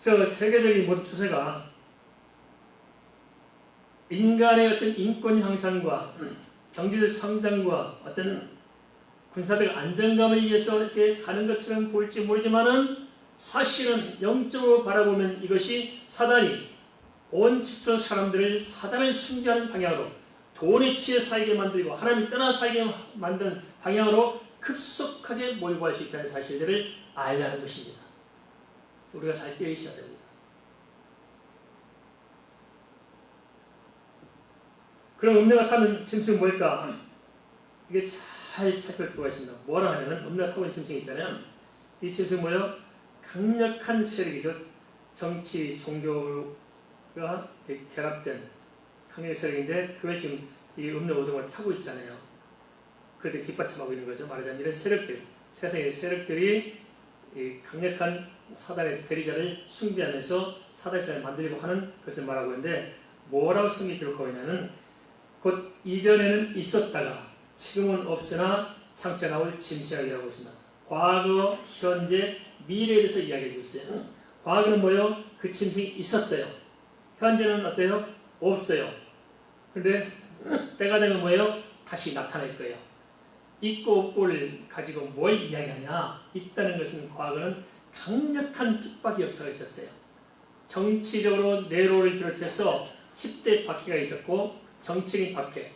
그래서 세계적인 모든 추세가 인간의 어떤 인권 향상과 경제적 성장과 어떤 군사적 안정감을 위해서 이렇게 가는 것처럼 보일지 모르지만은 사실은 영적으로 바라보면 이것이 사단이 온 지토 사람들을 사단을 숭배하는 방향으로 돈에 취해 살게 만들고 하나님이 떠나 살게 만든 방향으로 급속하게 몰고 갈 수 있다는 사실들을 알라는 것입니다. 그래서 우리가 잘 깨어 있어야 됩니다. 그럼 음녀가 타는 짐승은 뭘까? 이게 잘 살펴볼 필요가 있습니다. 뭐라 하냐면 음녀가 타고 있는 짐승이 있잖아요. 이 짐승은 뭐예요? 강력한 세력이죠. 정치, 종교가 결합된 강력한 세력인데 그걸 지금 이 음녀 오동을 타고 있잖아요. 그들 뒷받침하고 있는 거죠. 말하자면 이런 세력들, 세상의 세력들이 이 강력한 사단의 대리자를 숭배하면서 사단의 세상을 만들려고 하는 것을 말하고 있는데 뭐라고 성경이 기록하고 있냐면 곧 이전에는 있었다가 지금은 없으나 장차 나올 짐승이라고 하고 있습니다. 과거, 현재, 미래에 대해서 이야기하고 있어요. 과거는 뭐예요? 그 짐승이 있었어요. 현재는 어때요? 없어요. 그런데 때가 되면 뭐예요? 다시 나타날 거예요. 있고 없고를 가지고 뭘 이야기하냐? 있다는 것은 과거는 강력한 핍박의 역사가 있었어요. 정치적으로 네로를 비롯해서 10대 박해가 있었고 정치적인 박해,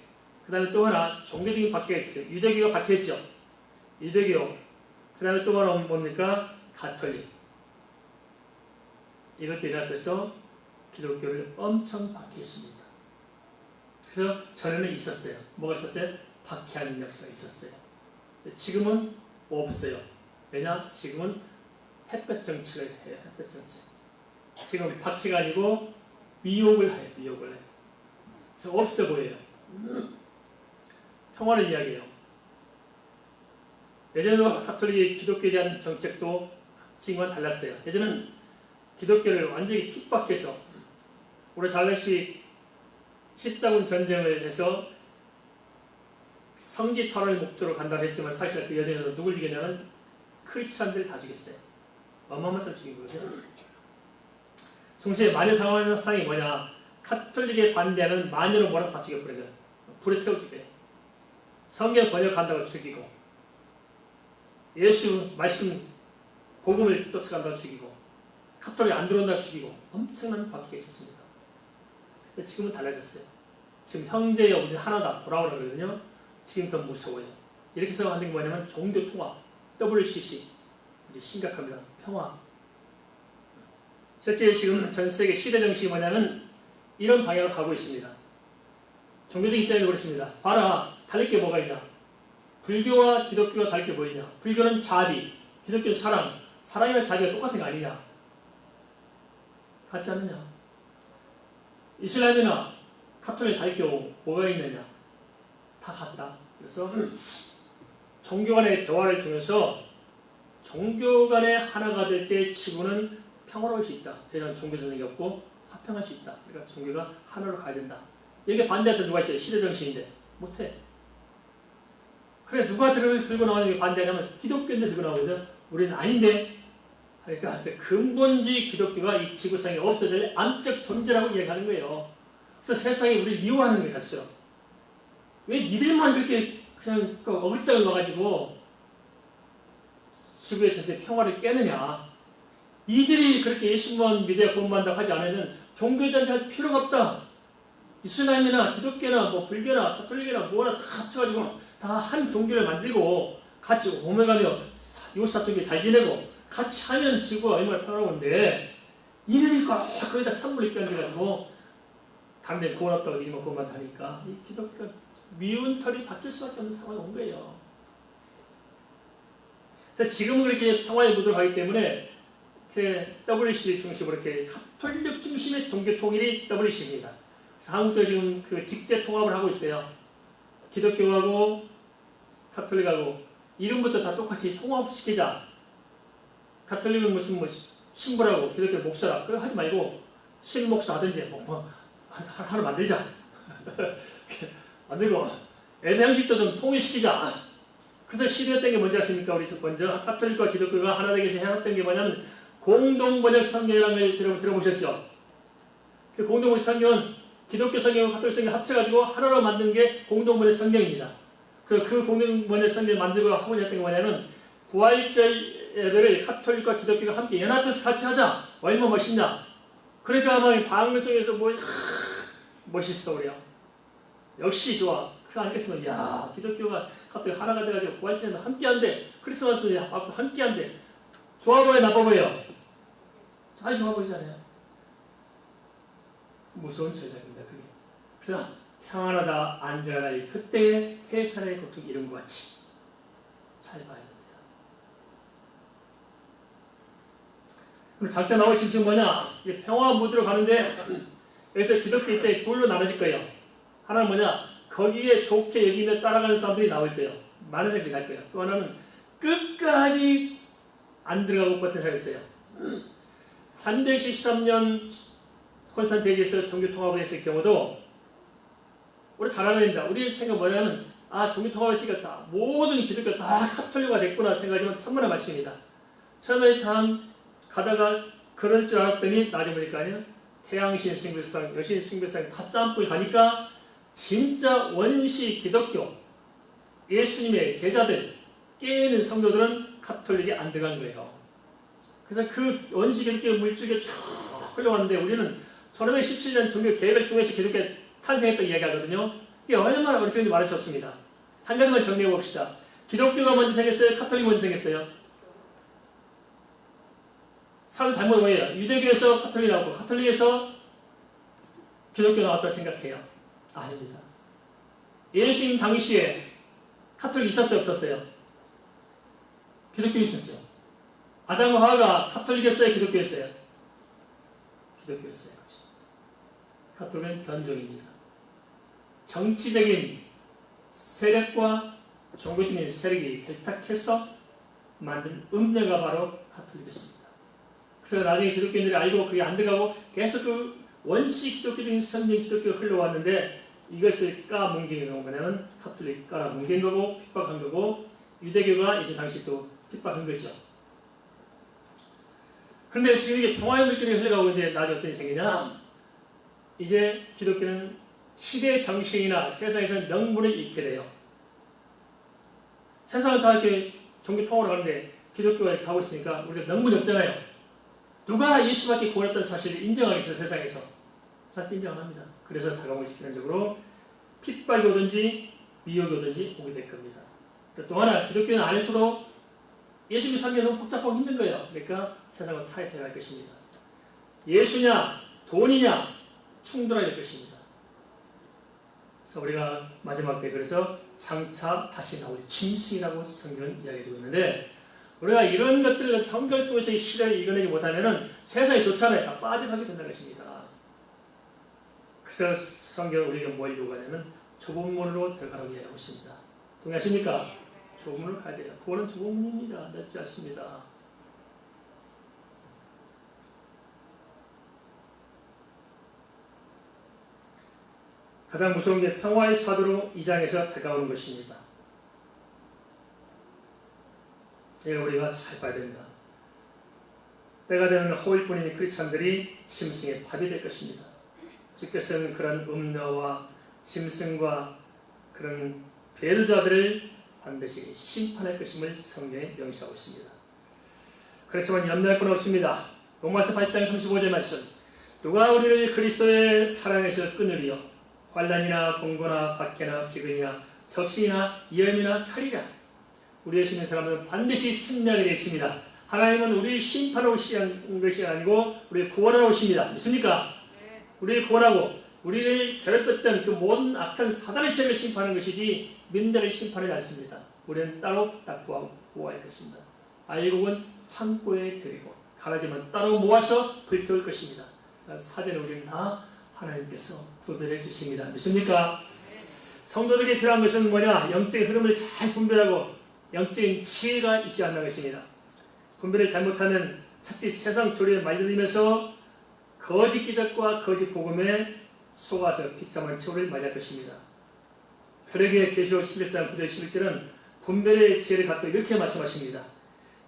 그 다음에 또 하나 종교적인 박해가 있었죠. 유대교가 박해했죠. 유대교, 그 다음에 또 하나 뭡니까? 가톨릭. 이것들이 앞에서 기독교를 엄청 박해했습니다. 그래서 전에는 있었어요. 뭐가 있었어요? 박해하는 역사가 있었어요. 지금은 없어요. 왜냐? 지금은 햇볕 정책을 해요. 햇볕 정책. 지금 박해가 아니고 미혹을 해요. 미혹을 해요. 그래서 없어 보여요. 평화를 이야기해요. 예전에도 가톨릭의 기독교에 대한 정책도 지금과는 달랐어요. 예전은 기독교를 완전히 핍박해서, 우리 잘 아시다시피 십자군 전쟁을 해서 성지 탈환을 목적으로 간다고 했지만 사실 그 여전에도 누굴 죽였냐면 크리스찬들을 다 죽였어요. 어마어마한 사람 죽인 거죠. 동시에 마녀 상황이 뭐냐? 카톨릭에 반대하는 마녀를 몰아서 다 죽여버려요. 불에 태워 죽여요. 성경 번역한다고 죽이고, 예수 말씀 복음을 쫓아간다고 죽이고, 카톨릭 안 들어온다고 죽이고, 엄청난 박해가 있었습니다. 지금은 달라졌어요. 지금 형제여 우리 하나다 돌아오라고 그러거든요. 지금 더 무서워요. 이렇게 해서 만든 게 뭐냐면 종교 통합, WCC. 이제 심각합니다. 평화. 실제 지금 전 세계 시대 정신이 뭐냐면 이런 방향으로 가고 있습니다. 종교적 입장에서 그렇습니다. 봐라, 다를 게 뭐가 있냐? 불교와 기독교가 다를 게 뭐 있냐? 불교는 자비, 기독교는 사랑. 사랑이나 자비가 똑같은 거 아니냐? 같지 않느냐? 이슬람이나 카톨릭 다를 게 뭐가 있느냐? 다 같다. 그래서 종교 간의 대화를 통해서 종교 간의 하나가 될 때 지구는 평화로울 수 있다. 대전 종교 전쟁이 없고 화평할 수 있다. 그러니까 종교가 하나로 가야 된다. 여기에 반대해서 누가 있어요? 시대정신인데 못해. 그래, 누가 들고 나오는 게 반대하냐면 기독교인데 들고 나오거든. 우리는 아닌데. 그러니까 근본주의 기독교가 이 지구상에 없어질 암적 존재라고 얘기하는 거예요. 그래서 세상이 우리를 미워하는 게 같죠. 왜 니들만 그렇게 그냥 어글짝을 넣어가지고 지구의 전체 평화를 깨느냐. 니들이 그렇게 예수만 믿어야 구원받는다고 하지 않으면 종교전쟁 할 필요가 없다. 이슬람이나 기독교나 뭐 불교나 가톨릭이나 뭐나 다 합쳐가지고 다 한 종교를 만들고 같이 오메가며 이웃사통이 잘 지내고 같이 하면 지구가 얼마나 평화로운데 니들이 거기다 찬물 있게 앉아가지고 당대 구원 없다고 니만 구원받다니까 이 기독교가 미운 털이 바뀔 수밖에 없는 상황이 온 거예요. 그래서 지금은 그렇게 평화의 무드로 가기 때문에 WC 중심으로 이렇게 가톨릭 중심의 종교 통일이 WC입니다. 그래서 한국도 지금 그 직제 통합을 하고 있어요. 기독교하고 가톨릭하고 이름부터 다 똑같이 통합시키자. 가톨릭은 무슨 뭐 신부라고 기독교 목사라 그거 하지 말고 신목사 하든지 하나 만들자. 만들고 애매형식도 좀 통일시키자. 그래서 시도했던 게 뭔지 아십니까? 우리 먼저 가톨릭과 기독교가 하나 되기 위해서 해왔던 게 뭐냐면 공동번역 성경이라는 걸 들어보셨죠? 그 공동번역 성경은 기독교 성경과 가톨릭 성경을 합쳐가지고 하나로 만든 게 공동번역 성경입니다. 그 공동번역 성경을 만들고 하고자 했던 게 뭐냐면 부활절 예배를 가톨릭과 기독교가 함께 연합해서 같이 하자. 얼마나 멋있냐? 그러니까 아마 방송에서 멋있어 그래요. 역시 좋아. 그 안겠으면 야 기독교가 가톨릭 하나가 돼가지고 부활절에는 함께한대. 크리스마스는 함께한대. 좋아 보여 나빠 보여? 아주 좋아 보이잖아요. 무서운 전략입니다. 그게. 그래서 평안하다 안전하다 그때의 해산의 고통 이런 것 같이 잘 봐야 됩니다. 그럼 작자 나올 진수는 뭐냐? 평화 무드로 가는데 여기서 기독교 입장이 둘로 나눠질 거예요. 하나는 뭐냐? 거기에 좋게 여기며 따라가는 사람들이 나올 거예요. 많은 사람들이 갈 거예요. 또 하나는 끝까지 안 들어가고 버틴 사람이 있어요. 313년 콘스탄티에서 종교 통합을 했을 경우도 우리 잘 알아야 됩니다. 우리 생각 뭐냐면 종교 통합을 시켰다. 모든 기독교 다 카톨릭화 됐구나 생각하지만 천만의 말씀입니다. 처음에 참 가다가 그럴 줄 알았더니 나중에 보니까요. 태양신 숭배상, 여신 숭배상 다 짬뽕이 가니까 진짜 원시 기독교 예수님의 제자들 깨있는 성도들은 카톨릭에 안 들어간 거예요. 그래서 그 원시 기독교 물줄기가 쭉 흘러왔는데 우리는 1517년 종교 계획을 통해서 기독교 탄생했다고 이야기하거든요. 이게 얼마나 어리석은지 말할 수 없습니다. 한 가지만 정리해 봅시다. 기독교가 먼저 생겼어요? 카톨릭이 먼저 생겼어요? 사람 잘못 뭐예요? 유대교에서 카톨릭이 나왔고 카톨릭에서 기독교 나왔다고 생각해요. 아닙니다. 예수님 당시에 카톨릭 있었어요? 없었어요? 기독교 있었죠. 아담과 하와가 카톨릭이었어요? 기독교였어요? 기독교였어요. 카톨릭은 변종입니다. 정치적인 세력과 종교적인 세력이 결탁해서 만든 음녀가 바로 카톨릭이었습니다. 그래서 나중에 기독교인들이 알고 그게 안 들어가고 계속 그 원시 기독교적인 선진 기독교가 흘러왔는데 이것을 까뭉개는 뭐냐면 카톨릭 깔아뭉갠 거고 핍박한 거고 유대교가 이제 당시 또 핍박한 거죠. 그런데 지금 이게 평화의 물결이 흘러가고 있는데 나중에 어떤 일이 생기냐? 이제 기독교는 시대 정신이나 세상에서 명분을 잃게 돼요. 세상은 다 이렇게 종교 통합으로 가는데 기독교가 이렇게 하고 있으니까 우리가 명분이 없잖아요. 누가 예수밖에 구원했다는 사실을 인정하겠어요, 세상에서. 절대 인정 안 합니다. 그래서 다가오는 것이 필연적으로 핍박이 오든지 미혹이 오든지 오게 될 겁니다. 또 하나, 기독교는 안에서도 예수님 삶이 너무 복잡하고 힘든 거예요. 그러니까 세상을 타협해 갈 것입니다. 예수냐, 돈이냐, 충돌하게 될 것입니다. 그래서 우리가 마지막 때 그래서 장차 다시 나올 짐승이라고 성경은 이야기해주고 있는데 우리가 이런 것들을 성경을 통해서 이 시대를 이겨내지 못하면 세상이 좋잖아요. 다 빠져가게 된다는 것입니다. 그래서 성경은 우리에게 뭘 요구하냐면 좁은 문으로 들어가라고 이야기하고 있습니다. 동의하십니까? 좁은 문으로 가야 돼요. 구원은 좁은 문입니다. 넓지 않습니다. 가장 무서운 게 평화의 사도로 2장에서 다가오는 것입니다. 이거 우리가 잘 봐야 됩니다. 때가 되면 허울 뿐인 크리스찬들이 짐승의 밥이 될 것입니다. 주께서는 그런 음녀와 짐승과 그런 배도자들을 반드시 심판할 것임을 성경에 명시하고 있습니다. 그래서만 염려할 건 없습니다. 로마서 8장 35절 말씀. 누가 우리를 그리스도의 사랑에서 끊으리요? 환난이나 공고나 박해나 기근이나 적신이나 위험이나 칼이라. 우리의 신의 사람은 반드시 승리하게 되어 있습니다. 하나님은 우리를 심판하러 오시는 것이 아니고 우리를 구원하러 오십니다. 믿습니까? 우리를 구원하고 우리를 괴롭혔던 그 모든 악한 사단의 시험을 심판하는 것이지 민자를 심판하지 않습니다. 우리는 따로 보호할 것입니다. 알곡은 창고에 들이고 가라지만 따로 모아서 불태울 것입니다. 사전에 우리는 다 하나님께서 구별해 주십니다. 믿습니까? 성도들에게 필요한 것은 뭐냐? 영적인 흐름을 잘 분별하고 영적인 지혜가 있어야 한다는 것입니다. 분별을 잘못하면 자칫 세상 조리에 말려들면서 거짓 기적과 거짓 복음에 속아서 비참한 처우를 맞이할 것입니다. 그러기에 계시록 11장 9절 11절은 분별의 지혜를 갖고 이렇게 말씀하십니다.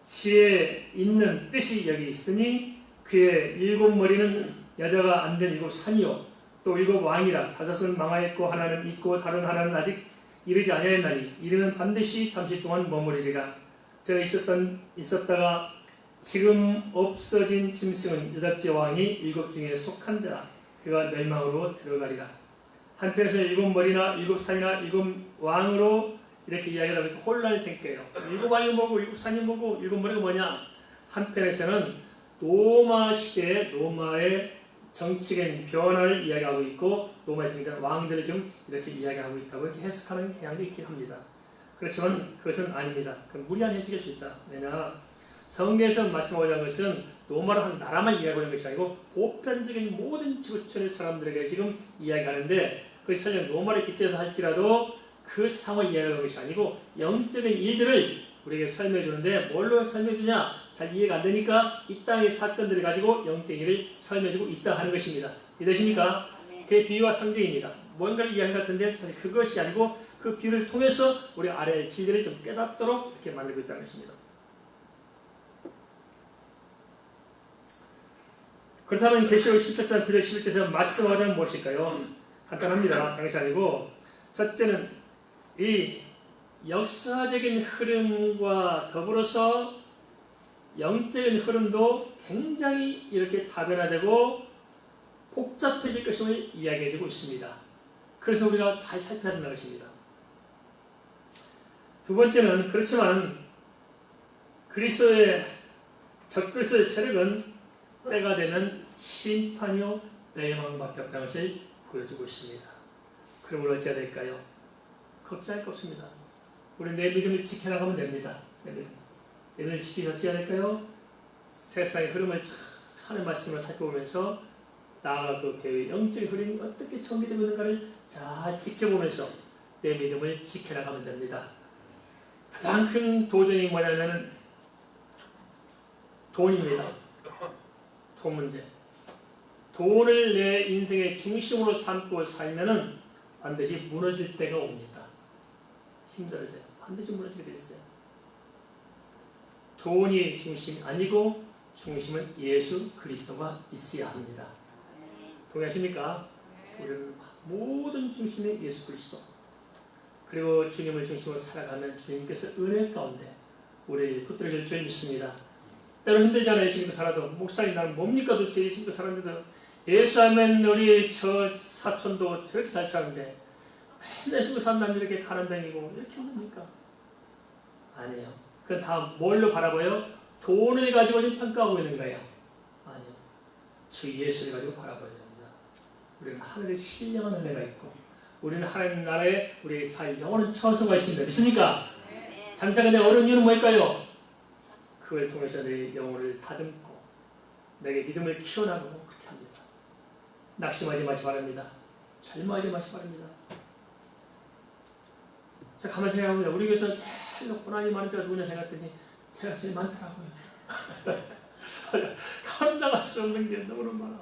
지혜에 있는 뜻이 여기 있으니 그의 7머리는 여자가 앉은 7산이요 또 7왕이라 다섯은 망하였고 하나는 있고 다른 하나는 아직 이르지 아니하였나니 이르는 반드시 잠시 동안 머무르리라. 제가 있었다가 지금 없어진 짐승은 8째 왕이 7 중에 속한 자라. 그가 멸망으로 들어가리라. 한편에서 7머리나 7산이나 7왕으로 이렇게 이야기를 하니까 혼란이 생겨요. 7왕이 뭐고 7산이 뭐고 7머리가 뭐냐. 한편에서는 로마 시대의 로마의 정치적인 변화를 이야기하고 있고 로마에 등장한 왕들을 좀 이렇게 이야기하고 있다고 이렇게 해석하는 경향도 있긴 합니다. 그렇지만 그것은 아닙니다. 그건 무리한 해석일 수 있다. 왜냐 성경에서 말씀하고자 하는 것은 로마로 한 나라만 이야기하고 있는 것이 아니고 보편적인 모든 지구촌의 사람들에게 지금 이야기하는데 그것이 설령 로마를 빗대서 할지라도 그 상황을 이야기하는 것이 아니고 영적인 일들을 우리에게 설명해 주는데 뭘로 설명해 주냐? 잘 이해가 안 되니까 이 땅의 사건들을 가지고 영적인 일을 설명해 주고 있다 하는 것입니다. 이해되십니까? 그게 비유와 상징입니다. 뭔가를 이야기 같은데 사실 그것이 아니고 그 비유를 통해서 우리 아래의 진리를 좀 깨닫도록 이렇게 만들고 있다는 것입니다. 그렇다면 계시록 17장 9절 11절에서 말씀하자면 무엇일까요? 간단합니다. 다른 것이 아니고 첫째는 이 역사적인 흐름과 더불어서 영적인 흐름도 굉장히 이렇게 다변화되고 복잡해질 것임을 이야기해주고 있습니다. 그래서 우리가 잘 살펴야 된다는 것입니다. 두 번째는 그렇지만 그리스도의 적그리스도의 세력은 때가 되면 심판이요 멸망밖에 없다는 것을 보여주고 있습니다. 그럼 우리 어찌해야 될까요? 걱정할 거 없습니다. 우리 내 믿음을 지켜나가면 됩니다. 내 믿음을 지키지 어찌해야 될까요? 세상의 흐름을 하는 말씀을 살펴보면서 나아가 그 배우의 영적인 흐름이 어떻게 전개되고 있는가를 잘 지켜보면서 내 믿음을 지켜나가면 됩니다. 가장 큰 도전이 뭐냐면 돈입니다. 돈 문제. 돈을 내 인생의 중심으로 삼고 살면은 반드시 무너질 때가 옵니다. 힘들어져요. 반드시 무너지게 돼 있어요. 돈이 중심이 아니고 중심은 예수 그리스도가 있어야 합니다. 동의하십니까? 우리는 모든 중심이 예수 그리스도. 그리고 주님을 중심으로 살아가면 주님께서 은혜 가운데 우리를 붙들어줄 줄 믿습니다. 때로 힘들잖아요. 예수 믿고 살아도. 목사님 나는 뭡니까 도대체 예수 믿고 살았는데도 예수 하면 우리 저 사촌도 저렇게 잘 사는데 맨날 예수 믿고 산다면 이렇게 가난뱅이고 이렇게 힘듭니까? 아니에요. 그건 다 뭘로 바라봐요? 돈을 가지고 지금 평가하고 있는 거예요. 아니요. 주 예수를 가지고 바라봐야 됩니다. 우리는 하늘의 신령한 은혜가 있고 우리는 하나님 나라에 우리의 살 영원한 처소가 있습니다. 믿습니까? 장사가 내 어려운 이유는 뭘까요? 그걸 통해서 내 영혼을 다듬고 내게 믿음을 키워나가고 그렇게 합니다. 낙심하지 마시 바랍니다. 절망하지 마시 바랍니다. 자, 가만히 생각해보면 우리 교회에서 제일 고난이 많은 자가 누구냐 생각했더니 제가 제일 많더라고요. 감당할 수 없는 게 너무 많아.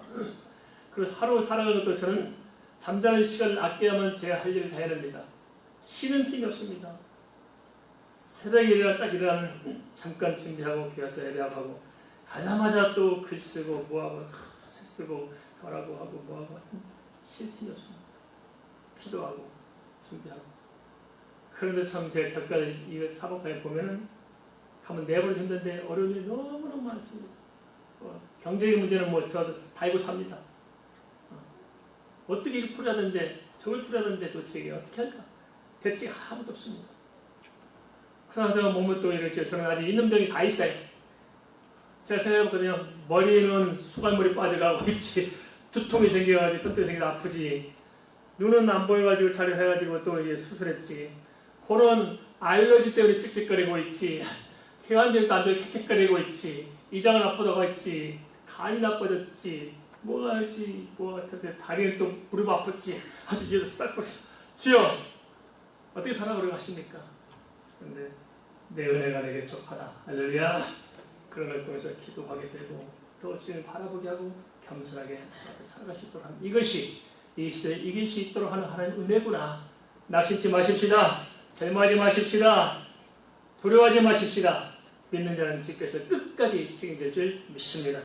그래서 하루 살아가는 것도 저는 잠자는 시간을 아껴야만 제가 할 일을 다 해야 됩니다. 쉬는 틈이 없습니다. 새벽에 딱 일어나면 잠깐 준비하고 교회에서 예배하고 가자마자 또 글 쓰고 뭐하고 글 쓰고 결하고 하고 뭐하고 하여튼 쉴 틈이 없습니다. 기도하고 준비하고. 그런데 참 제가 곁가에 이 사법가에 보면은 가면 내버려도 힘든데 어려운 일이 너무너무 많습니다. 경제적인 문제는 뭐 저도 다 알고 삽니다. 어떻게 이걸 풀어야 되는데 저걸 풀어야 되는데 도대체 이게 어떻게 할까? 대책 아무도 없습니다. 그러나 몸은 또 이렇게 저는 아직 있는 병이 다 있어요. 제가 생각해보거든요. 머리는 수갈물이 빠져가고 있지, 두통이 생겨가지고 끈도 생겨서 아프지, 눈은 안 보여가지고 자료해가지고 또 이제 수술했지, 코는 알러지 때문에 찍찍거리고 있지, 폐관절도 안 좋게 캑캑거리고 있지, 이장은 아프다고 했지, 간이 나빠졌지, 뭐가 있지, 뭐가 같은데 다리는 또 무릎 아팠지, 아주 이게 싹 있어. 주여 어떻게 살아보려고 하십니까? 근데 내 은혜가 내게 족하다. 할렐루야. 그런 걸 통해서 기도하게 되고 또 주님을 바라보게 하고 겸손하게 살아갈 수 있도록 하는 이것이 이 시대에 이길 수 있도록 하는 하나님의 은혜구나. 낙심치 마십시다. 절망하지 마십시다. 두려워하지 마십시다. 믿는 자는 주께서 끝까지 책임질 줄 믿습니다.